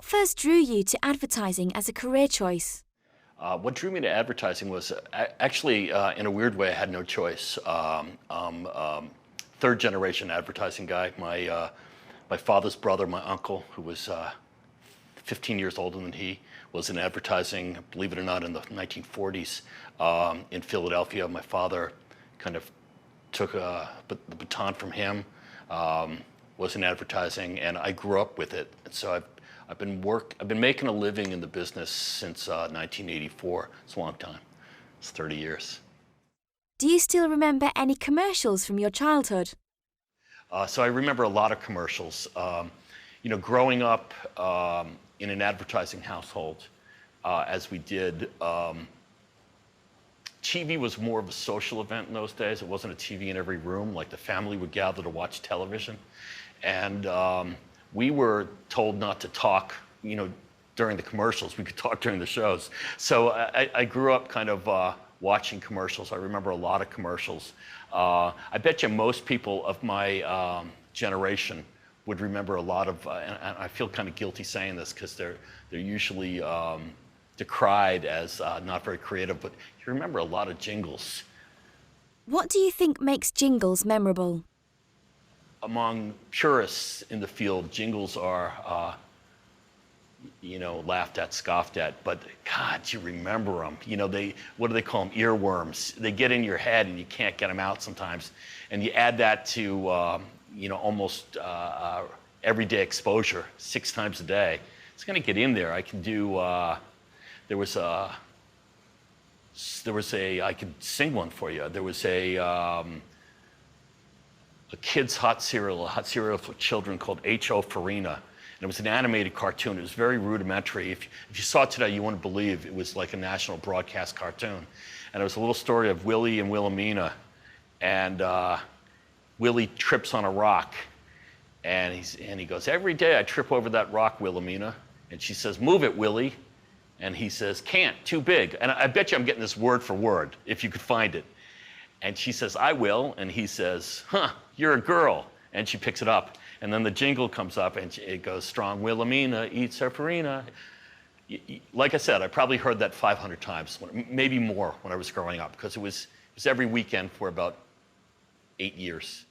first drew you to advertising as a career choice? What drew me to advertising was actually, in a weird way, I had no choice. Third generation advertising guy. My father's brother, my uncle, who was 15 years older than he, was in advertising, believe it or not, in the 1940s in Philadelphia. My father kind of took the baton from him, was in advertising, and I grew up with it. And so I've been making a living in the business since 1984. It's a long time. It's 30 years. Do you still remember any commercials from your childhood? So I remember a lot of commercials. Growing up in an advertising household, as we did, TV was more of a social event in those days. It wasn't a TV in every room. Like the family would gather to watch television. And we were told not to talk, during the commercials. We could talk during the shows. So I grew up kind of watching commercials. I remember a lot of commercials. I bet you most people of my generation would remember a lot of, and I feel kind of guilty saying this because they're usually decried as not very creative, but you remember a lot of jingles. What do you think makes jingles memorable? Among purists in the field, jingles are, laughed at, scoffed at, but God, you remember them. What do they call them? Earworms. They get in your head and you can't get them out sometimes. And you add that to, almost everyday exposure, 6 times a day. It's going to get in there. I can do, I could sing one for you. There was a kid's hot cereal for children called H.O. Farina. And it was an animated cartoon. It was very rudimentary. If you saw it today, you wouldn't believe it was like a national broadcast cartoon. And it was a little story of Willie and Wilhelmina. And Willie trips on a rock. And he goes, "Every day I trip over that rock, Wilhelmina." And she says, "Move it, Willie." And he says, "Can't, too big." And I bet you I'm getting this word for word, if you could find it. And she says, "I will." And he says, "Huh, you're a girl." And she picks it up. And then the jingle comes up and it goes, "Strong Wilhelmina eats her farina." Like I said, I probably heard that 500 times, maybe more when I was growing up, because it was every weekend for about 8 years.